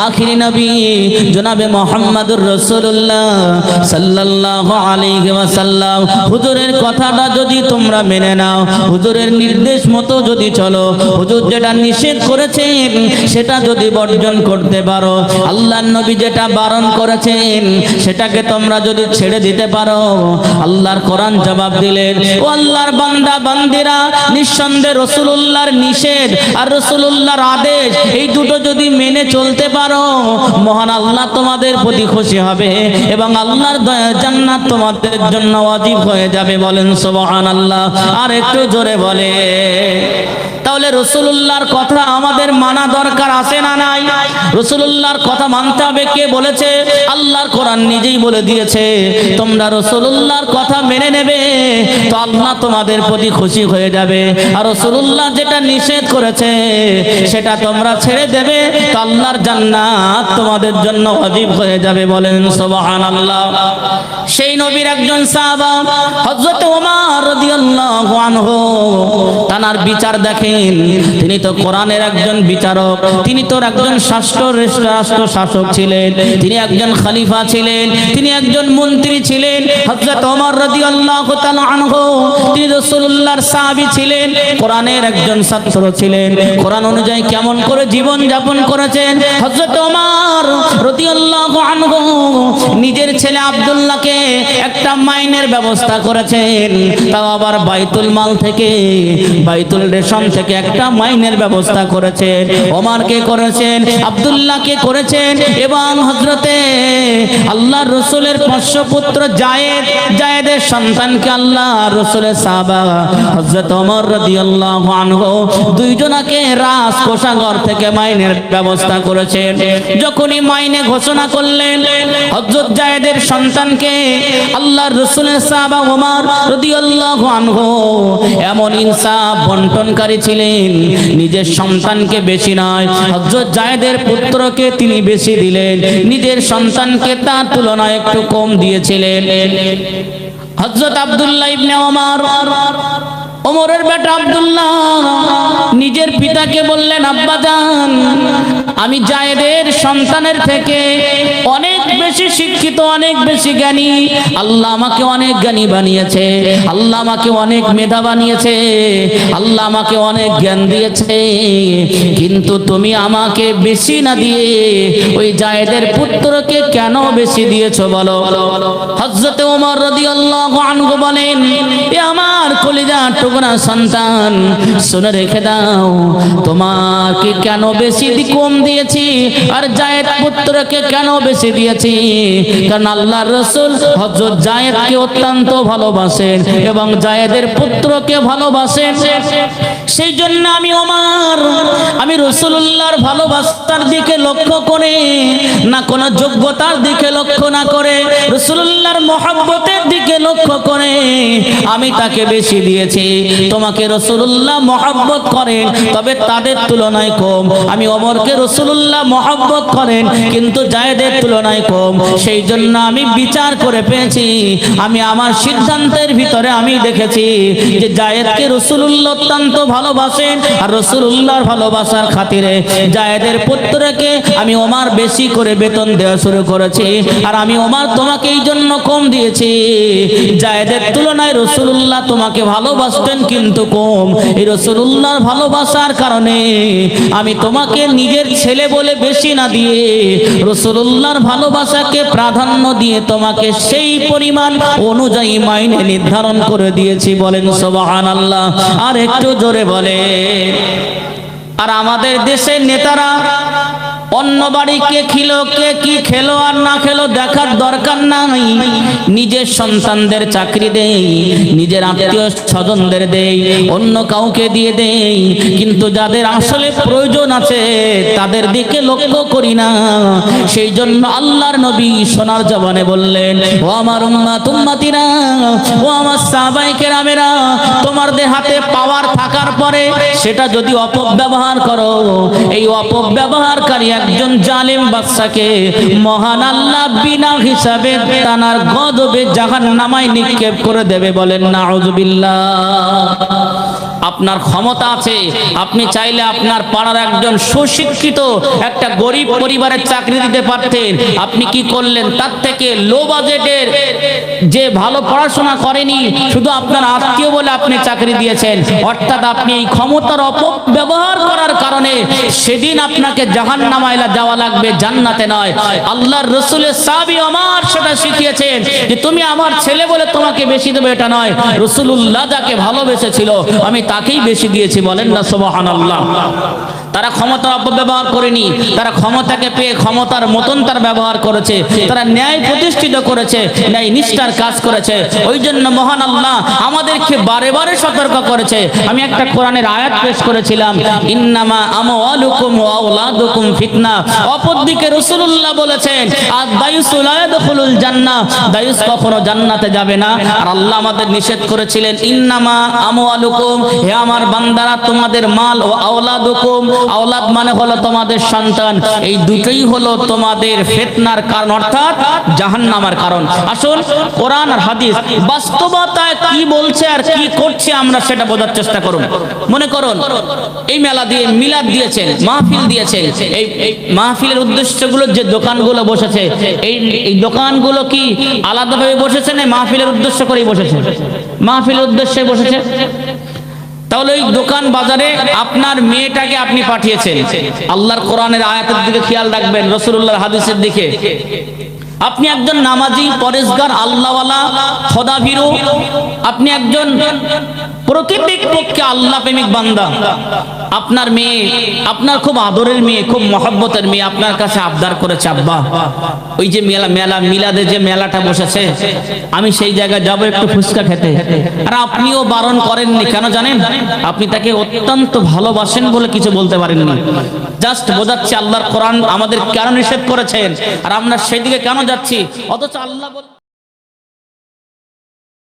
আখিরি নবী জনাবে মুহাম্মদুর রাসূলুল্লাহ সাল্লাল্লাহু আলাইহি ওয়াসাল্লাম হুজুরের কথাটা যদি তোমরা মেনে নাও, হুজুরের নির্দেশ মতো যদি চলো, হুজুর যেটা নিষেধ করেছেন সেটা যদি বর্জন করতে পারো, আল্লাহর নবী যেটা বারণ করেছেন সেটাকে তোমরা যদি ছেড়ে দিতে পারো, আল্লাহর কোরআন জবাব দিলেন, ও আল্লাহর বান্দা বান্দিরা, নিঃসন্দেহে রাসূলুল্লাহর নিষেধ আর রাসূলুল্লাহর আদেশ এই দুটো যদি মেনে চলতে পারো, মহান আল্লাহ তোমাদের প্রতি খুশি হবে এবং আল্লাহর দয়া জান্নাত তোমাদের জন্য ওয়াজিব হয়ে যাবে। বলেন সুবহানাল্লাহ। আর একটু জোরে বলে। তাহলে রাসূলুল্লাহর কথা আমাদের মানা দরকার আছে না নাই? রাসূলুল্লাহর কথা মানতে হবে। কে বলেছে? আল্লাহর কোরআন নিজেই বলে দিয়েছে, তোমরা রাসূলুল্লাহর কথা মেনে নেবে তো আল্লাহ তোমাদের প্রতি খুশি হয়ে যাবে, আর রাসূলুল্লাহ যেটা নিষেধ করেছে সেটা তোমরা ছেড়ে দেবে তো আল্লাহর জান্নাত তোমাদের জন্য ওয়াজিব হয়ে যাবে। বলেন সুবহানাল্লাহ। সেই নবীর একজন সাহাবা হযরত ওমর রাদিয়াল্লাহু আনহু, তার বিচার দেখেন, তিনি তো কোরআনের একজন বিচারক, তিনি তো একজন রাষ্ট্র শাসক ছিলেন, তিনি একজন খলিফা ছিলেন, তিনি একজন মন্ত্রী ছিলেন। হযরত ওমর রাদিয়াল্লাহু তাআলা আনহু তিনি রাসূলুল্লাহর সাহাবী ছিলেন, কোরআনের একজন ছাত্র ছিলেন। কোরআন অনুযায়ী কেমন করে জীবন যাপন করেছেন হযরত ওমর রাদিয়াল্লাহু আনহু নিজের ছেলে আব্দুল্লাহকে একটা মাইনের ব্যবস্থা করেছেন, তাও আবার বাইতুল মাল থেকে, বাইতুল রেশম থেকে একটা মাইনের ব্যবস্থা করেছেন। ওমরকে করেছেন, আব্দুল্লাহকে করেছেন এবং হযরতে আল্লাহর রাসূলের পোষ্যপুত্র জায়েদের সন্তানকে আল্লাহর রাসূলের সাহাবা হযরত ওমর রাদিয়াল্লাহু আনহু দুইজনকে রাজকোষাগার থেকে মাইনের ব্যবস্থা করেছেন। যখনই মাইনে ঘোষণা করলেন হযরত জায়েদের সন্তানকে, আল্লাহর রাসূলের সাহাবা ওমর রাদিয়াল্লাহু আনহু এমন ইনসাফ বন্টনকারী ছিলেন, নিজের সন্তানকে বেশি নয়, হযরত জায়েদের পুত্রকে তিনি বেশি দিলেন, নিজের সন্তানকে তার তুলনায় একটু কম দিয়েছিলেন। হযরত আব্দুল্লাহ ইবনে ওমর, ওমরের বেটা আব্দুল্লাহ নিজের পিতাকে বললেন, আব্বাজান, আমি জায়েদের সন্তানের থেকে অনেক বেশি শিক্ষিত, অনেক বেশি জ্ঞানী, আল্লাহ আমাকে অনেক জ্ঞানী বানিয়েছে, আল্লাহ আমাকে অনেক মেধা বানিয়েছে, আল্লাহ আমাকে অনেক জ্ঞান দিয়েছে, কিন্তু তুমি আমাকে বেশি না দিয়ে ওই জায়েদের পুত্রকে কেন বেশি দিয়েছো বলো? হযরত ওমর রাদিয়াল্লাহু আনহু বলেন, এ আমার কলিজার টুকরা সন্তান, শুনে রেখে দাও, তোমাকে কেন বেশি কম দিয়েছি আর জায়েদ পুত্রকে কেন বেশি দিয়েছি, কারণ আল্লাহর রাসূল হযরত জায়েদকে অত্যন্ত ভালোবাসেন এবং জায়েদের পুত্রকে ভালোবাসেন। সেই জন্য আমি ওমর, আমি রাসূলুল্লাহর ভালোবাসার দিকে লক্ষ্য করে, না কোন যোগ্যতার দিকে লক্ষ্য না করে, রাসূলুল্লাহর মহব্বতের দিকে লক্ষ্য করে আমি তাকে বেশি দিয়েছি। তোমাকে রাসূলুল্লাহ মহব্বত করেন, তবে তাদের তুলনায় কম। আমি ওমরকে রাসূলুল্লাহ মহব্বত করেন, কিন্তু জায়েদের তুলনায় কম। সেই জন্য আমি বিচার করে পেয়েছি, আমি আমার সিদ্ধান্তের ভিতরে আমি দেখেছি যে জায়েদকে রাসূলুল্লাহ অত্যন্ত ভালোবাসেন, আর রাসূলুল্লাহর ভালোবাসার খাতিরে জায়েদের পুত্রকে আমি ওমর বেশি করে বেতন দেওয়া শুরু করেছি, আর আমি ওমর তোমাকে এই জন্য কম দিয়েছি, জায়েদের তুলনায় রাসূলুল্লাহ তোমাকে ভালোবাসতেন কিন্তু কম। এই রাসূলুল্লাহর ভালোবাসার কারণে আমি তোমাকে নিজের ছেলে বলে বেশি না দিয়ে রাসূলুল্লাহর ভালোবাসাকে প্রাধান্য দিয়ে তোমাকে সেই পরিমাণ অনুযায়ী মাইনে নির্ধারণ করে দিয়েছি। বলেন সুবহানাল্লাহ। আর একটু জোরে বলে। আর আমাদের দেশের নেতারা অন্য বাড়ি কে খিলো, কে কি খেলো আর না খেলো দেখার দরকার নাই, নিজের সন্তানদের চাকরি দেই, নিজের আত্মীয় স্বজনদের দেই, অন্য কাউকে দিয়ে দেই, কিন্তু যাদের আসলে প্রয়োজন আছে তাদের দিকে লক্ষ্য করি না। সেই জন্য আল্লাহর নবী সোনার জবানে বললেন, ও আমার উম্মত উম্মতিরা, ও আমার সাহাবায়ে কেরামেরা, তোমাদের হাতে পাওয়ার থাকার পরে সেটা যদি অপব্যবহার করো, এই অপব্যবহারকারী একজন জালেম বাদশাকে মহান আল্লাহ বিনা হিসাবে তানার গজবে জাহান্নামায় নিক্ষেপ করে দেবে। বলেন নাউযুবিল্লাহ। আপনার ক্ষমতা আছে, আপনি চাইলে আপনার পাড়ার একজন সুশিক্ষিত একটা গরিব পরিবারের চাকরি দিতে পারতেন। আপনি কি করলেন? তার থেকে লো বাজেটের যে ভালো পড়াশোনা করেনি, শুধু আপনার আত্মীয় বলে আপনি চাকরি দিয়েছেন। অর্থাৎ আপনি এই ক্ষমতার অপব্যবহার করার কারণে সেদিন আপনাকে জাহান্নামে যাওয়া লাগবে, জান্নাতে নয়। আল্লাহর রাসূলের সাহাবী ওমর সেটা শিখিয়েছেন যে তুমি আমার ছেলে বলে তোমাকে বেশি দেব এটা নয়, রাসূলুল্লাহ যাকে ভালোবেসেছিল আমি তাকেই বেশি দিয়েছি। বলেন না সুবহানাল্লাহ। তারা ক্ষমতার অপব্যবহার করেনি, তারা ক্ষমতাকে পেয়ে ক্ষমতার মতন তার ব্যবহার করেছে, তারা ন্যায় প্রতিষ্ঠিত করেছে, ন্যায় নিষ্ঠার কাজ করেছে। ওই জন্য মহান আল্লাহ আমাদেরকে বারে বারে সতর্ক করেছে। আমি একটা কোরআনের আয়াত পেশ করেছিলাম, ইন্নামা আমওয়ালুকুম ওয়া আওলাদুকুম ফিতনা। অপরদিকে রাসূলুল্লাহ বলেছেন আদ-দায়ুসু লা ইয়াদখুলুল জান্নাহ, দায়ুস কখনো জান্নাতে যাবে না। আর আল্লাহ আমাদের নিষেধ করেছিলেন ইন্নামা আমওয়ালুকুম, হে আমার বান্দারা তোমাদের মাল, ও আওলাদুকুম, আওলাদ মানে হলো তোমাদের সন্তান, এই দুটোই হলো তোমাদের ফিতনার কারণ, অর্থাৎ জাহান্নামের কারণ। আসুন কোরআন আর হাদিস বাস্তবতায় কি বলছে আর কি করছে আমরা সেটা বোঝার চেষ্টা করুন। মনে করুন এই মেলা দিয়ে মিলাদ দিয়েছেন, মাহফিল দিয়েছেন, এই মাহফিলের উদ্দেশ্যগুলো যে দোকানগুলো বসেছে, এই দোকানগুলো কি আলাদাভাবে বসেছে না মাহফিলের উদ্দেশ্য করেই বসেছে? মাহফিলের উদ্দেশ্যে বসেছে। তাহলে এই দোকান বাজারে আপনার মেয়েটাকে আপনি পাঠিয়েছেন। আল্লাহর কোরআনের আয়াতের দিকে খেয়াল রাখবেন, রাসূলুল্লাহর হাদিসের দিকে। আপনি একজন নামাজি, পরেশগার, আল্লাহওয়ালা, খোদাভীরু, আপনি একজন প্রকৃতিক পক্ষে আল্লাহ প্রেমিক বান্দা। আপনার মেয়ে, আপনার খুব আদরের মেয়ে, খুব মহব্বতের মেয়ে আপনার কাছে আবদার করেছে, আব্বা ওই যে মিলাদে যে মেলাটা বসেছে আমি সেই জায়গায় যাব একটু ফুচকা খেতে। আর আপনিও বারণ করেননি, কেন জানেন? আপনি তাকে অত্যন্ত ভালোবাসেন বলে কিছু বলতে পারেননি। জাস্ট বোঝাচ্ছে আল্লাহর কোরআন আমাদের কেন নিষেধ করেছেন আর আমরা সেদিকে কেন যাচ্ছি, অথচ আল্লাহ